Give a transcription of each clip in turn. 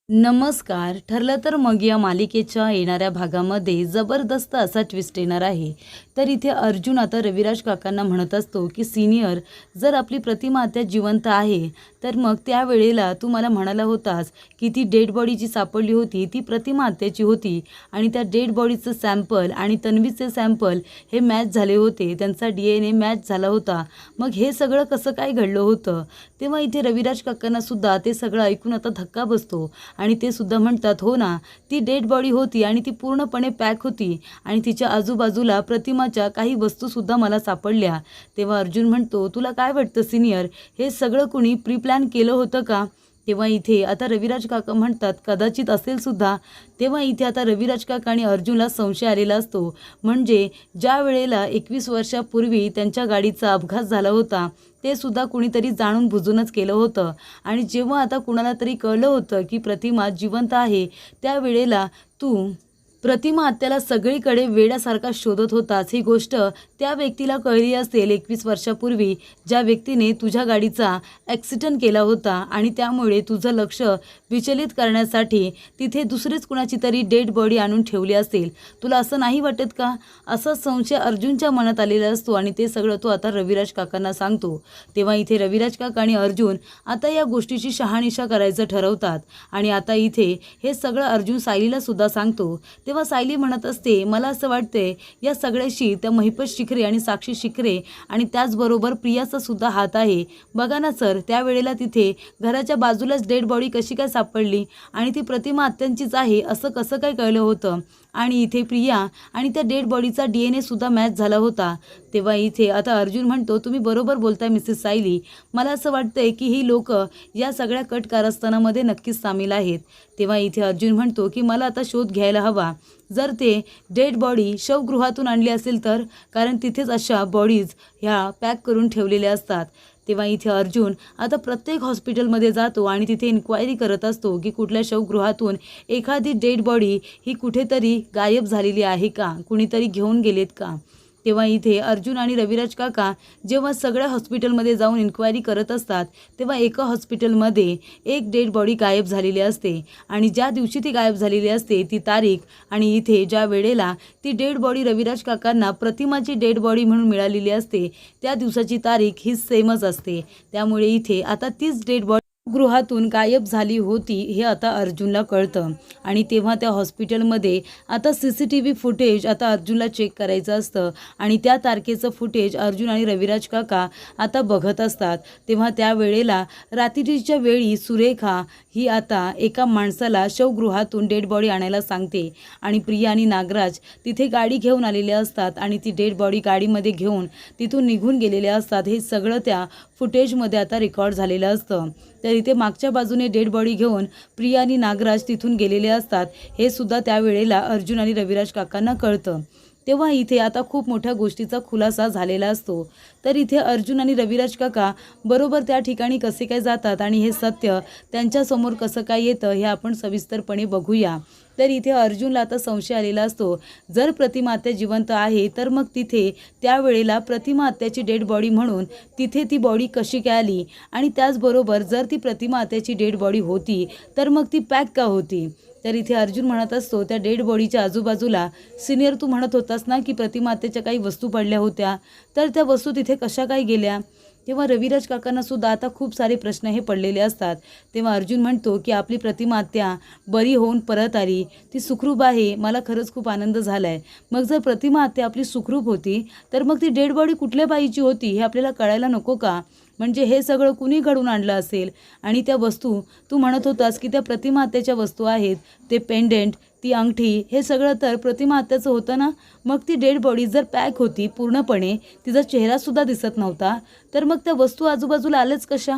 नमस्कार. ठरलं तर मग या मालिकेच्या येणाऱ्या भागामध्ये जबरदस्त असा ट्विस्ट येणार आहे. तर इथे अर्जुन आता रविराज काकांना म्हणत असतो, की "सीनियर, जर आपली प्रतिमा आता जिवंत आहे, तर मग त्यावेळेला तू मला म्हणाला होतास, की ती डेड बॉडी जी सापडली होती, ती प्रतिमा आत्याची होती आणि त्या डेड बॉडीचं सॅम्पल आणि तन्वीचे सॅम्पल हे मॅच झाले होते. त्यांचा DNA मॅच झाला होता. मग हे सगळं कसं काय घडलं होतं?" तेव्हा इथे रविराज काकांना सुद्धा ते सगळं ऐकून आता धक्का बसतो. आणि ते सुद्धा म्हणतात, "हो ना, ती डेड बॉडी होती आणि ती पूर्णपणे पॅक होती आणि तिच्या आजूबाजूला प्रतिमाच्या काही वस्तूसुद्धा मला सापडल्या." तेव्हा अर्जुन म्हणतो, "तुला काय वाटतं सीनियर, हे सगळं कुणी प्री प्लॅन केलं होतं का?" तेव्हा इथे आता रविराज काका म्हणतात, "कदाचित असेल सुद्धा." तेव्हा इथे आता रविराज काका आणि अर्जुनला संशय आलेला असतो. म्हणजे ज्या वेळेला 21 वर्षापूर्वी त्यांच्या गाडीचा अपघात झाला होता, ते सुद्धा कुणीतरी जाणून बुजूनच केलं होतं. आणि जेव्हा आता कुणाला तरी कळलं होतं, की प्रतिमा जिवंत आहे, त्यावेळेला तू प्रतिमा आत्याला सगळीकडे वेड्यासारखा शोधत होतास. ही गोष्ट त्या व्यक्तीला कळली असेल 21 वर्षापूर्वी, ज्या व्यक्तीने तुझ्या गाडीचा ॲक्सिडेंट केला होता आणि त्यामुळे तुझं लक्ष विचलित करण्यासाठी तिथे दुसरीच कुणाची तरी डेड बॉडी आणून ठेवली असेल. तुला असं नाही वाटत का? असा संशय अर्जुनच्या मनात आलेला असतो आणि ते सगळं तो आता रविराज काकांना सांगतो. तेव्हा इथे रविराज काका आणि अर्जुन आता या गोष्टीची शहानिशा करायचं ठरवतात आणि आता इथे हे सगळं अर्जुन सायलीला सुद्धा सांगतो. तेव्हा सायली म्हणत असते, "मला असं वाटतंय या सगळ्याशी त्या महिपत शिखरे आणि साक्षी शिखरे आणि त्याचबरोबर प्रियाचा सुद्धा हात आहे. बघा ना सर, त्यावेळेला तिथे घराच्या बाजूलाच डेड बॉडी कशी काय सापडली आणि ती प्रतिमा आत्यांचीच आहे असं कसं काय कळलं होतं? आणि इथे प्रिया आणि त्या डेड बॉडीचा DNA सुद्धा मॅच झाला होता." तेव्हा इथे आता अर्जुन म्हणतो, "तुम्ही बरोबर बोलताय मिसेस सायली. मला असं वाटतंय की ही लोकं या सगळ्या कट कारस्थानामध्ये नक्कीच सामील आहेत." तेव्हा इथे अर्जुन म्हणतो, की "मला आता शोध घ्यायला हवा. जर ते डेड बॉडी शवगृहातून आणली असेल तर, कारण तिथेच अशा बॉडीज ह्या पॅक करून ठेवलेल्या असतात." तेव्हा इथे अर्जुन आता प्रत्येक हॉस्पिटलमध्ये जातो आणि तिथे इन्क्वायरी करत असतो, की कुठल्या शवगृहातून एखादी डेड बॉडी ही कुठेतरी गायब झालेली आहे का? कुणीतरी घेऊन गेलेत का? तेव्हा इथे अर्जुन आणि रविराज काका जेव्हा सगळ्या हॉस्पिटलमध्ये जाऊन इन्क्वायरी करत असतात, तेव्हा एका हॉस्पिटलमध्ये एक डेड बॉडी गायब झालेली असते आणि ज्या दिवशी ती गायब झालेली असते ती तारीख आणि इथे ज्या वेळेला ती डेड बॉडी रविराज काकांना प्रतिमाची डेड बॉडी म्हणून मिळालेली असते, त्या दिवसाची तारीख ही सेमच असते. त्यामुळे इथे आता तीच डेड बॉडी गृहातून गायब झाली होती हे आता अर्जुनला कळतं. आणि तेव्हा त्या हॉस्पिटलमध्ये आता CCTV फुटेज आता अर्जुनला चेक करायचं असतं आणि त्या तारखेचं फुटेज अर्जुन आणि रविराज काका आता बघत असतात. तेव्हा त्या वेळेला रात्रीच्या वेळी सुरेखा ही आता एका माणसाला शवगृहातून डेड बॉडी आणायला सांगते आणि प्रिया आणि नागराज तिथे गाडी घेऊन आलेले असतात आणि ती डेड बॉडी गाडीमध्ये घेऊन तिथून निघून गेलेले असतात. हे सगळं त्या फुटेजमध्ये आता रेकॉर्ड झालेलं असतं. तर इथे मागच्या बाजूने डेड बॉडी घेऊन प्रिया आणि नागराज तिथून गेलेले असतात. हे सुद्धा त्यावेळेला अर्जुन आणि रविराज काकांना कळतं. तेव्हा इथे आता खूप मोठ्या गोष्टीचा खुलासा झालेला असतो. तर इथे अर्जुन आणि रविराज काका बरोबर त्या ठिकाणी कसे काय जातात आणि हे सत्य त्यांच्यासमोर कसं काय येतं हे आपण सविस्तरपणे बघूया. तर इथे अर्जुनला आता संशय आलेला असतो, जर प्रतिमा आत्या जिवंत आहे तर मग तिथे त्यावेळेला प्रतिमा आत्याची डेड बॉडी म्हणून तिथे ती बॉडी कशी काय आली आणि त्याचबरोबर जर ती प्रतिमा आत्याची डेड बॉडी होती तर मग ती पॅक का होती? तर इथे अर्जुन म्हणत असतो, त्या डेड बॉडीच्या आजूबाजूला "सीनियर, तू म्हणत होतास ना की प्रतिमा आत्याच्या काही वस्तू पडल्या होत्या, तर त्या वस्तू तिथे कशा काय गेल्या?" तेव्हा रविराज काकांना सुद्धा आता खूप सारे प्रश्न हे पडलेले असतात. तेव्हा अर्जुन म्हणतो, की "आपली प्रतिमा आत्या बरी होऊन परत आली, ती सुखरूप आहे, मला खरंच खूप आनंद झाला आहे. मग जर प्रतिमा आत्या आपली सुखरूप होती तर मग ती डेड बॉडी कुठल्या बाईची होती हे आपल्याला कळायला नको का? म्हणजे हे सगळं कुणी घडवून आणलं असेल आणि त्या वस्तू तू म्हणत होतास की त्या प्रतिमा आत्याच्या वस्तू आहेत, ते पेंडेंट, ती अंगठी, हे सगळं तर प्रतिमा आत्याचं होतं ना? मग ती डेड बॉडी जर पॅक होती पूर्णपणे, तिचा चेहरासुद्धा दिसत नव्हता, तर मग त्या वस्तू आजूबाजूला आल्याच कशा?"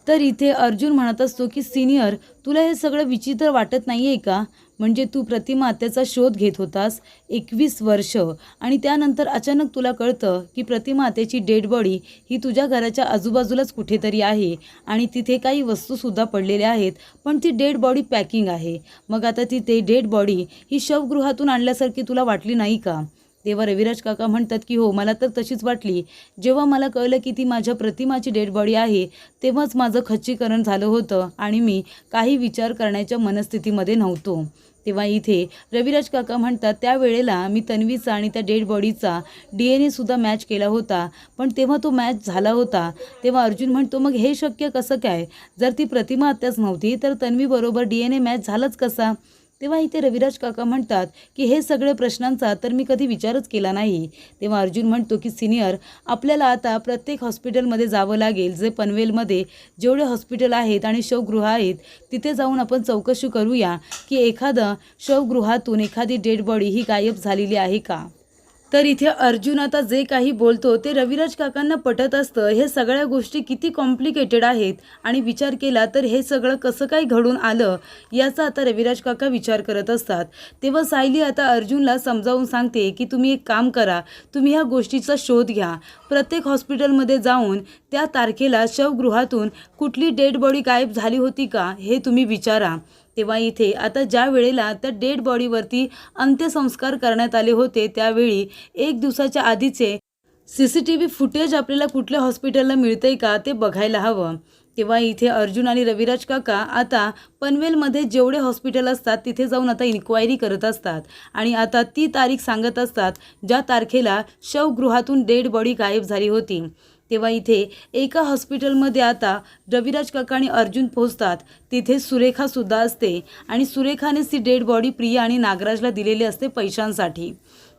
तर इथे अर्जुन म्हणत असतो, की "सीनियर, तुला हे सगळं विचित्र वाटत नाही आहे का? म्हणजे तू प्रतिमा आत्याचा शोध घेत होतास 21 वर्ष आणि त्यानंतर अचानक तुला कळतं की प्रतिमा आत्याची डेड बॉडी ही तुझ्या घराच्या आजूबाजूलाच कुठेतरी आहे आणि तिथे काही वस्तूसुद्धा पडलेल्या आहेत, पण ती डेड बॉडी पॅकिंग आहे. मग आता ती डेड बॉडी ही शवगृहातून आणल्यासारखी तुला वाटली नाही का?" तेव्हा रविराज काका म्हणतात की हो, मला तर तशीच वाटली. जेव्हा मला कळलं की ती माझ्या प्रतिमाची डेड बॉडी आहे, तेव्हाच माझं खच्चीकरण झालं होतं आणि मी काही विचार करण्याच्या मनस्थितीमध्ये नव्हतो. तेव्हा इथे रविराज काका म्हणतात त्यावेळेला मी तन्वीचा आणि त्या डेड बॉडीचा DNA सुद्धा मॅच केला होता, पण तेव्हा तो मॅच झाला होता. तेव्हा अर्जुन म्हणतो मग हे शक्य कसं काय? जर ती प्रतिमा हत्याच नव्हती तर तन्वीबरोबर DNA मॅच झालाच कसा? तेव्हा इथे रविराज काका म्हणतात की हे सगळे प्रश्नांचा तर मी कधी विचारच केला नाही. तेव्हा अर्जुन म्हणतो की सिनियर, आपल्याला आता प्रत्येक हॉस्पिटलमध्ये जावं लागेल, जे पनवेलमध्ये जेवढे हॉस्पिटल आहेत आणि शवगृह आहेत तिथे जाऊन आपण चौकशी करूया की एखादं शवगृहातून एखादी डेड बॉडी ही गायब झालेली आहे का. तर इथे अर्जुन आता जे काही बोलतो ते रविराज काकांना पटत असतं. हे सगळ्या गोष्टी किती कॉम्प्लिकेटेड आहेत आणि विचार केला तर हे सगळं कसं काय घडून आलं याचा आता रविराज काका विचार करत असतात. तेव्हा सायली आता अर्जुनला समजावून सांगते की तुम्ही एक काम करा, तुम्ही ह्या गोष्टीचा शोध घ्या. प्रत्येक हॉस्पिटलमध्ये जाऊन त्या तारखेला शवगृहातून कुठली डेड बॉडी गायब झाली होती का हे तुम्ही विचारा. तेव्हा इथे आता ज्या वेळेला त्या डेड बॉडीवरती अंत्यसंस्कार करण्यात आले होते त्यावेळी 1 दिवसाच्या आधीचे CCTV फुटेज आपल्याला कुठल्या हॉस्पिटलला मिळतंय का ते बघायला हवं. तेव्हा इथे अर्जुन आणि रविराज काका आता पनवेलमध्ये जेवढे हॉस्पिटल असतात तिथे जाऊन आता इन्क्वायरी करत असतात आणि आता ती तारीख सांगत असतात ज्या तारखेला शवगृहातून डेड बॉडी गायब झाली होती. तेव्हा इथे एका हॉस्पिटलमध्ये आता रविराज काका आणि अर्जुन पोहोचतात. तिथे सुरेखासुद्धा असते आणि सुरेखानेच ती डेड बॉडी प्रिया आणि नागराजला दिलेली असते पैशांसाठी.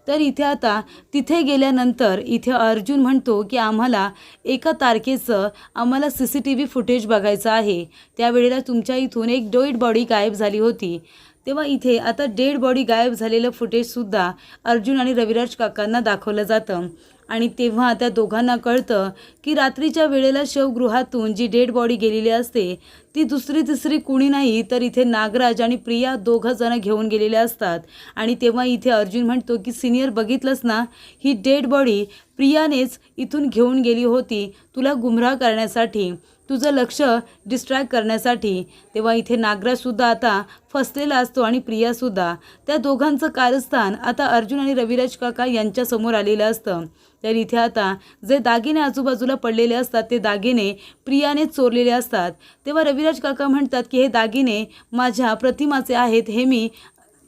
तर इथे आता तिथे गेल्यानंतर इथे अर्जुन म्हणतो की आम्हाला एका तारखेचं आम्हाला CCTV फुटेज बघायचं आहे, त्यावेळेला तुमच्या इथून एक डेड बॉडी गायब झाली होती. तेव्हा इथे आता डेड बॉडी गायब झालेलं फुटेजसुद्धा अर्जुन आणि रविराज काकांना दाखवलं जातं आणि तेव्हा त्या दोघांना कळतं की रात्रीच्या वेळेला शवगृहातून जी डेड बॉडी गेलेली असते ती दुसरी तिसरी कुणी नाही तर इथे नागराज आणि प्रिया दोघं जण घेऊन गेलेले असतात. आणि तेव्हा इथे अर्जुन म्हणतो की सिनियर बघितलंस ना, ही डेड बॉडी प्रियानेच इथून घेऊन गेली होती तुला गुमराह करण्यासाठी, तुझं लक्ष डिस्ट्रॅक्ट करण्यासाठी. तेव्हा इथे नागराजसुद्धा आता फसलेला असतो आणि प्रियासुद्धा. त्या दोघांचं कारस्थान आता अर्जुन आणि रविराज काका यांच्यासमोर आलेलं असतं. तर इथे आता जे दागिने आजूबाजूला पडलेले असतात ते दागिने प्रियानेच चोरलेले असतात. तेव्हा रविराज काका म्हणतात की हे दागिने माझ्या प्रतिमाचे आहेत, हे मी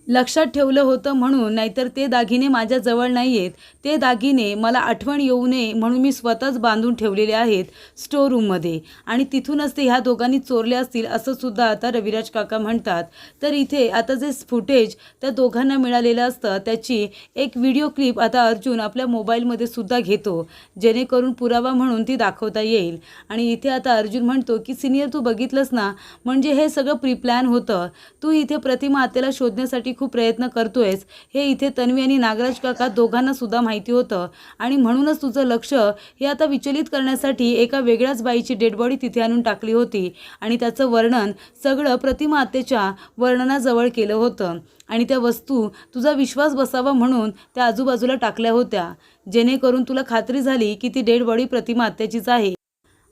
लक्षात ठेवलं होतं म्हणून, नाहीतर ते दागिने माझ्याजवळ नाही आहेत. ते दागिने मला आठवण येऊ नये म्हणून मी स्वतःच बांधून ठेवलेले आहेत स्टोर रूममध्ये आणि तिथूनच ते ह्या दोघांनी चोरले असतील असं सुद्धा आता रविराज काका म्हणतात. तर इथे आता जे फुटेज त्या दोघांना मिळालेलं असतं त्याची एक व्हिडिओ क्लिप आता अर्जुन आपल्या मोबाईलमध्ये सुद्धा घेतो, जेणेकरून पुरावा म्हणून ती दाखवता येईल. आणि इथे आता अर्जुन म्हणतो की सिनियर तू बघितलंस ना, म्हणजे हे सगळं प्रीप्लॅन होतं. तू इथे प्रतिमा आत्याला शोधण्यासाठी खूप प्रयत्न करतोयस हे इथे तन्वी आणि नागराज काका दोघांना सुद्धा माहिती होतं आणि म्हणूनच तुझं लक्ष हे आता विचलित करण्यासाठी एका वेगळ्याच बाईची डेड बॉडी तिथे आणून टाकली होती आणि त्याचं वर्णन सगळं प्रतिमा आत्याच्या वर्णनाजवळ केलं होतं आणि त्या वस्तू तुझा विश्वास बसावा म्हणून त्या आजूबाजूला टाकल्या होत्या, जेणेकरून तुला खात्री झाली की ती डेड बॉडी प्रतिमा आत्याचीच आहे.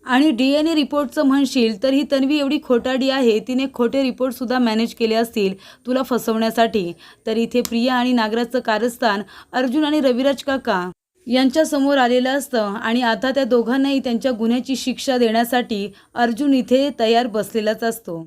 आणि DNA रिपोर्टचं म्हणशील तर ही तन्वी एवढी खोटाडी आहे, तिने खोटे रिपोर्टसुद्धा मॅनेज केले असतील तुला फसवण्यासाठी. तर इथे प्रिया आणि नागराजचं कारस्थान अर्जुन आणि रविराज काका यांच्यासमोर आलेलं असतं आणि आता त्या दोघांनाही त्यांच्या गुन्ह्याची शिक्षा देण्यासाठी अर्जुन इथे तयार बसलेलाच असतो.